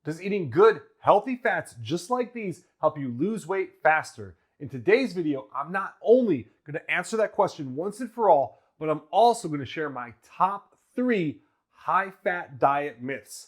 Does eating good, healthy fats just like these help you lose weight faster? In today's video, I'm not only going to answer that question once and for all, but I'm also going to share my top 3 high-fat diet myths.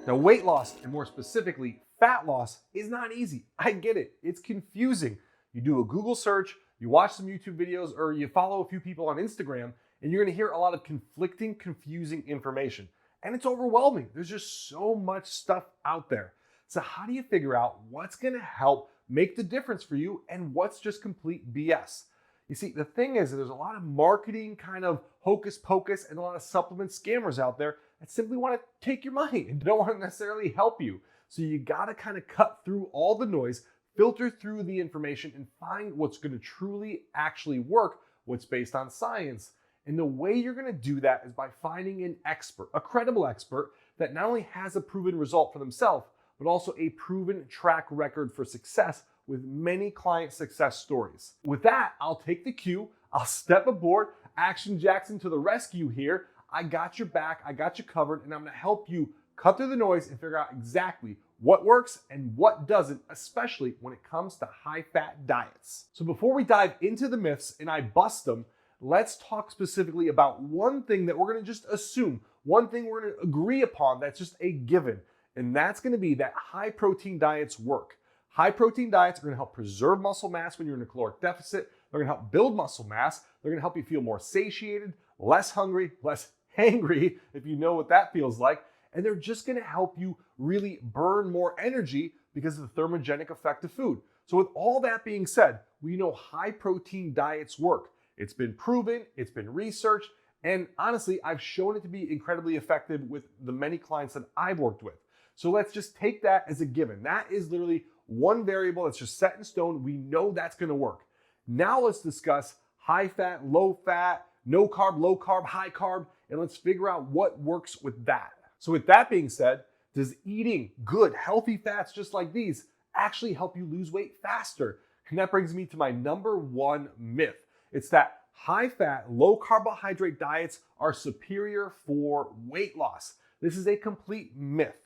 Now, weight loss, and more specifically, fat loss, is not easy. I get it. It's confusing. You do a Google search, you watch some YouTube videos, or you follow a few people on Instagram, and you're gonna hear a lot of conflicting, confusing information. And it's overwhelming. There's just so much stuff out there. So how do you figure out what's gonna help make the difference for you and what's just complete BS? You see, the thing is that there's a lot of marketing kind of hocus pocus and a lot of supplement scammers out there that simply want to take your money and don't want to necessarily help you. So you got to kind of cut through all the noise, filter through the information, and find what's going to truly actually work, what's based on science. And the way you're going to do that is by finding an expert, a credible expert that not only has a proven result for themselves, but also a proven track record for success with many client success stories. With that, I'll take the cue, I'll step aboard, Action Jackson to the rescue here. I got your back, I got you covered, and I'm gonna help you cut through the noise and figure out exactly what works and what doesn't, especially when it comes to high-fat diets. So before we dive into the myths and I bust them, let's talk specifically about one thing that we're gonna just assume, one thing we're gonna agree upon that's just a given, and that's gonna be that high-protein diets work. High-protein diets are gonna help preserve muscle mass when you're in a caloric deficit. They're gonna help build muscle mass. They're gonna help you feel more satiated, less hungry, less hangry, if you know what that feels like. And they're just gonna help you really burn more energy because of the thermogenic effect of food. So with all that being said, we know high-protein diets work. It's been proven, it's been researched, and honestly, I've shown it to be incredibly effective with the many clients that I've worked with. So let's just take that as a given. That is literally one variable that's just set in stone. We know that's gonna work. Now let's discuss high fat, low fat, no carb, low carb, high carb, and let's figure out what works with that. So with that being said, does eating good, healthy fats just like these actually help you lose weight faster? And that brings me to my number 1 myth. It's that high fat, low carbohydrate diets are superior for weight loss. This is a complete myth.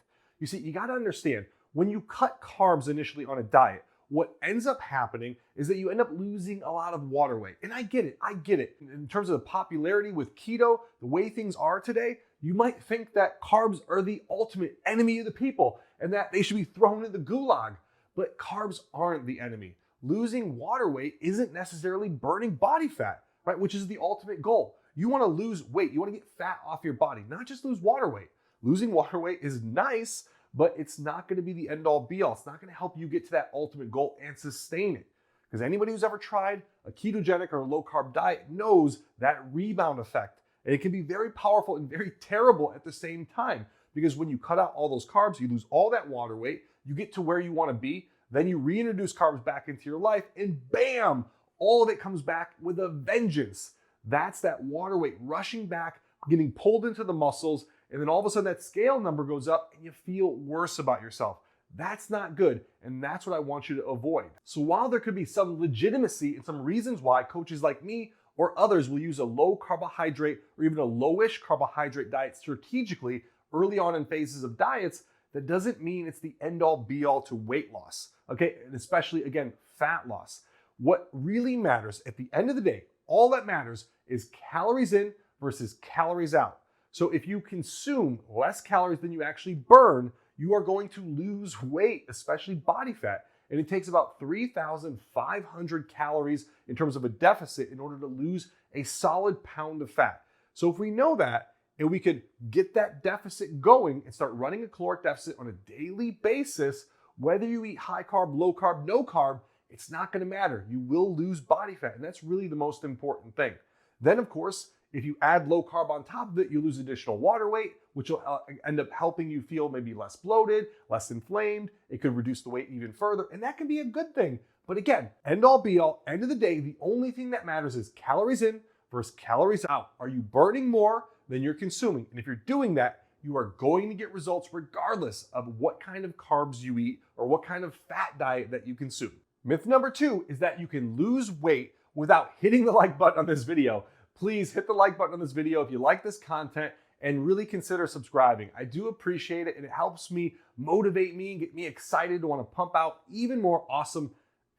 You see, you gotta understand, when you cut carbs initially on a diet, what ends up happening is that you end up losing a lot of water weight. And I get it. In terms of the popularity with keto, the way things are today, you might think that carbs are the ultimate enemy of the people and that they should be thrown in the gulag. But carbs aren't the enemy. Losing water weight isn't necessarily burning body fat, right? Which is the ultimate goal. You wanna lose weight, you wanna get fat off your body, not just lose water weight. Losing water weight is nice, but it's not gonna be the end all be all. It's not gonna help you get to that ultimate goal and sustain it. Because anybody who's ever tried a ketogenic or a low carb diet knows that rebound effect. And it can be very powerful and very terrible at the same time. Because when you cut out all those carbs, you lose all that water weight, you get to where you wanna be, then you reintroduce carbs back into your life, and bam, all of it comes back with a vengeance. That's that water weight rushing back, getting pulled into the muscles, and then all of a sudden that scale number goes up and you feel worse about yourself. That's not good, and that's what I want you to avoid. So while there could be some legitimacy and some reasons why coaches like me or others will use a low carbohydrate or even a lowish carbohydrate diet strategically early on in phases of diets, that doesn't mean it's the end all be all to weight loss, okay? And especially, again, fat loss. What really matters at the end of the day, all that matters is calories in versus calories out. So if you consume less calories than you actually burn, you are going to lose weight, especially body fat. And it takes about 3,500 calories in terms of a deficit in order to lose a solid pound of fat. So if we know that, and we could get that deficit going and start running a caloric deficit on a daily basis, whether you eat high carb, low carb, no carb, it's not gonna matter. You will lose body fat, and that's really the most important thing. Then, of course, if you add low carb on top of it, you lose additional water weight, which will end up helping you feel maybe less bloated, less inflamed. It could reduce the weight even further, and that can be a good thing. But again, end all be all, end of the day, the only thing that matters is calories in versus calories out. Are you burning more than you're consuming? And if you're doing that, you are going to get results regardless of what kind of carbs you eat or what kind of fat diet that you consume. Myth number 2 is that you can lose weight without hitting the like button on this video. please hit the like button on this video if you like this content and really consider subscribing. I do appreciate it, and it helps me motivate me and get me excited to want to pump out even more awesome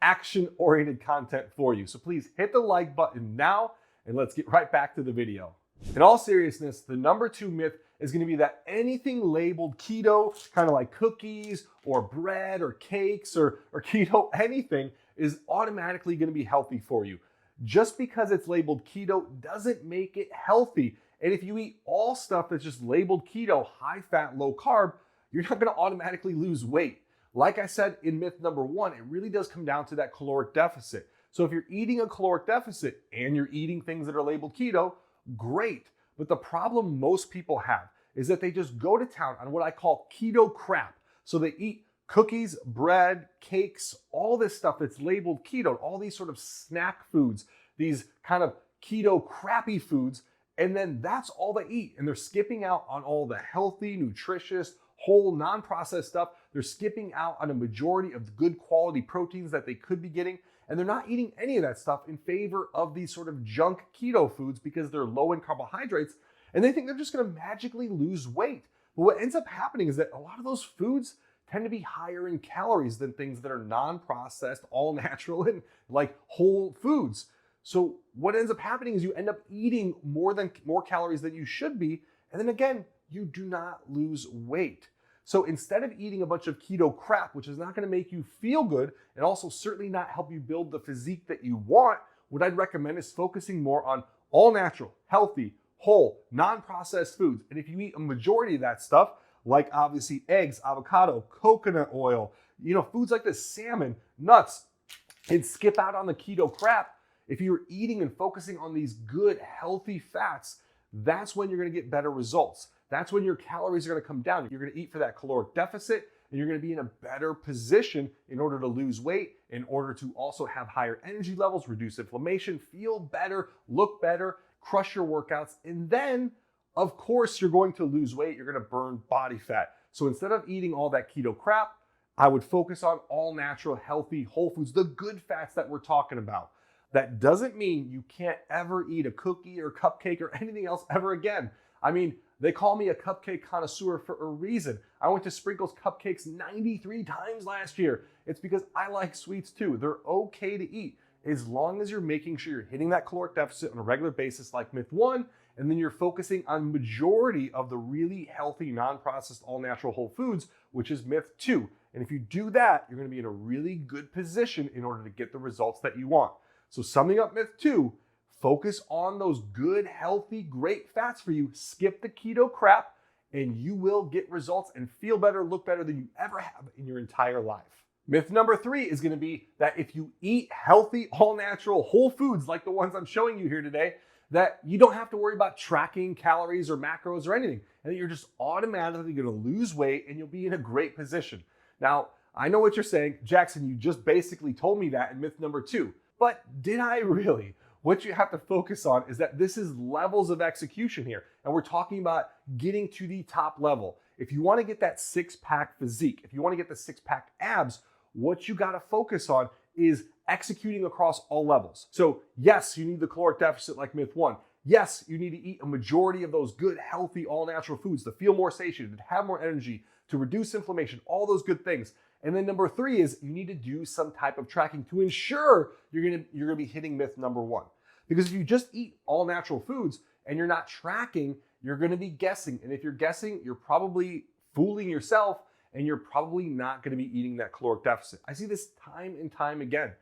action-oriented content for you. So please hit the like button now, and let's get right back to the video. In all seriousness, the number 2 myth is going to be that anything labeled keto, kind of like cookies or bread or cakes or keto, anything is automatically going to be healthy for you. Just because it's labeled keto doesn't make it healthy. And if you eat all stuff that's just labeled keto, high fat, low carb, you're not going to automatically lose weight. Like I said in myth number 1, it really does come down to that caloric deficit. So if you're eating a caloric deficit and you're eating things that are labeled keto, great. But the problem most people have is that they just go to town on what I call keto crap. So they eat cookies, bread, cakes, all this stuff that's labeled keto, all these sort of snack foods, these kind of keto crappy foods, and then that's all they eat. And they're skipping out on all the healthy, nutritious, whole, non-processed stuff. They're skipping out on a majority of the good quality proteins that they could be getting. And they're not eating any of that stuff in favor of these sort of junk keto foods because they're low in carbohydrates. And they think they're just going to magically lose weight. But what ends up happening is that a lot of those foods tend to be higher in calories than things that are non-processed, all natural, and like whole foods. So what ends up happening is you end up eating more calories than you should be. And then again, you do not lose weight. So instead of eating a bunch of keto crap, which is not going to make you feel good and also certainly not help you build the physique that you want, what I'd recommend is focusing more on all natural, healthy, whole, non-processed foods. And if you eat a majority of that stuff, like obviously eggs, avocado, coconut oil, foods like this, salmon, nuts, and skip out on the keto crap, if you're eating and focusing on these good, healthy fats, that's when you're going to get better results. That's when your calories are going to come down. You're going to eat for that caloric deficit, and you're going to be in a better position in order to lose weight, in order to also have higher energy levels, reduce inflammation, feel better, look better, crush your workouts. And then, of course, you're going to lose weight. You're going to burn body fat. So instead of eating all that keto crap, I would focus on all natural, healthy, whole foods, the good fats that we're talking about. That doesn't mean you can't ever eat a cookie or cupcake or anything else ever again. I mean, they call me a cupcake connoisseur for a reason. I went to Sprinkles Cupcakes 93 times last year. It's because I like sweets too. They're okay to eat as long as you're making sure you're hitting that caloric deficit on a regular basis like myth 1, and then you're focusing on majority of the really healthy, non-processed, all-natural whole foods, which is myth 2. And if you do that, you're going to be in a really good position in order to get the results that you want. So summing up myth 2, focus on those good, healthy, great fats for you. Skip the keto crap, and you will get results and feel better, look better than you ever have in your entire life. Myth number 3 is going to be that if you eat healthy, all-natural, whole foods like the ones I'm showing you here today, that you don't have to worry about tracking calories or macros or anything, and that you're just automatically going to lose weight and you'll be in a great position. Now, I know what you're saying. Jackson, you just basically told me that in myth number 2. But did I really? What you have to focus on is that this is levels of execution here. And we're talking about getting to the top level. If you want to get that six-pack physique, if you want to get the six-pack abs, what you got to focus on is executing across all levels. So yes, you need the caloric deficit like myth 1. Yes, you need to eat a majority of those good, healthy, all-natural foods to feel more satiated, to have more energy, to reduce inflammation, all those good things. And then number 3 is you need to do some type of tracking to ensure you're gonna be hitting myth number 1. Because if you just eat all natural foods and you're not tracking, you're gonna be guessing. And if you're guessing, you're probably fooling yourself and you're probably not gonna be eating that caloric deficit. I see this time and time again.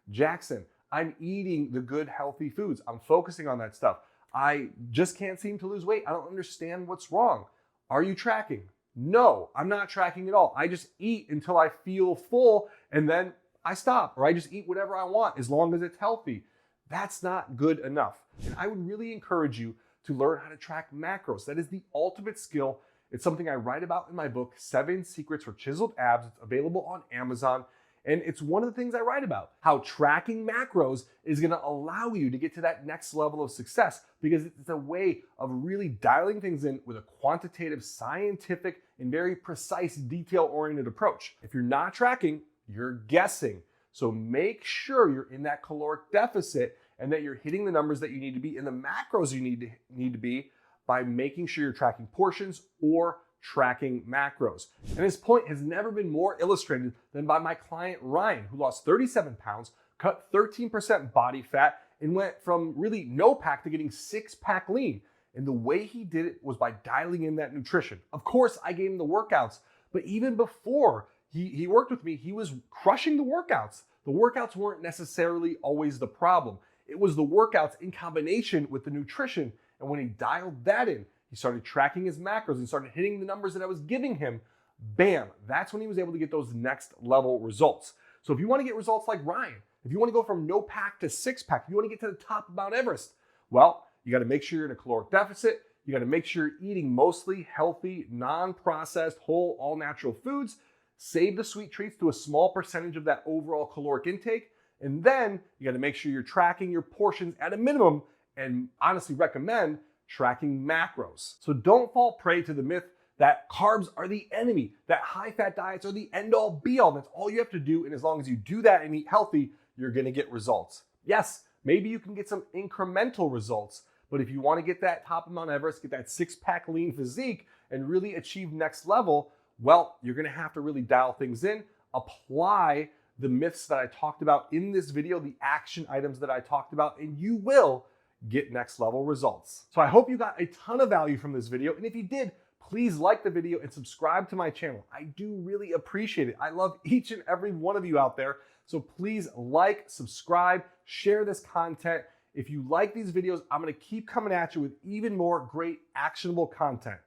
Jackson, I'm eating the good, healthy foods. I'm focusing on that stuff. I just can't seem to lose weight. I don't understand what's wrong. Are you tracking? No, I'm not tracking at all. I just eat until I feel full and then I stop, or I just eat whatever I want as long as it's healthy. That's not good enough. And I would really encourage you to learn how to track macros. That is the ultimate skill. It's something I write about in my book, 7 Secrets for Chiseled Abs. It's available on Amazon. And it's one of the things I write about, how tracking macros is going to allow you to get to that next level of success, because it's a way of really dialing things in with a quantitative, scientific, and very precise, detail-oriented approach. If you're not tracking, you're guessing. So make sure you're in that caloric deficit and that you're hitting the numbers that you need to be and the macros you need to be by making sure you're tracking portions or tracking macros. And this point has never been more illustrated than by my client Ryan, who lost 37 pounds, cut 13% body fat, and went from really no pack to getting 6-pack lean. And the way he did it was by dialing in that nutrition. Of course, I gave him the workouts, but even before he worked with me, he was crushing the workouts. The workouts weren't necessarily always the problem. It was the workouts in combination with the nutrition. And when he dialed that in, he started tracking his macros and started hitting the numbers that I was giving him. Bam, that's when he was able to get those next level results. So if you want to get results like Ryan, if you want to go from no pack to 6-pack, if you want to get to the top of Mount Everest, well, you got to make sure you're in a caloric deficit. You got to make sure you're eating mostly healthy, non-processed, whole, all-natural foods. Save the sweet treats to a small percentage of that overall caloric intake. And then you got to make sure you're tracking your portions at a minimum, and honestly recommend tracking macros. So don't fall prey to the myth that carbs are the enemy, that high-fat diets are the end-all be-all. That's all you have to do, and as long as you do that and eat healthy, you're going to get results. Yes, maybe you can get some incremental results, but if you want to get that top of Mount Everest, get that 6-pack lean physique, and really achieve next level, well, you're going to have to really dial things in, apply the myths that I talked about in this video, the action items that I talked about, and you will get next level results. So I hope you got a ton of value from this video, and if you did, please like the video and subscribe to my channel. I do really appreciate it. I love each and every one of you out there, so please like, subscribe, share this content. If you like these videos, I'm going to keep coming at you with even more great actionable content.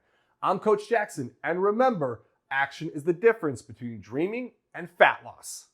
I'm Coach Jackson, and remember, action is the difference between dreaming and fat loss.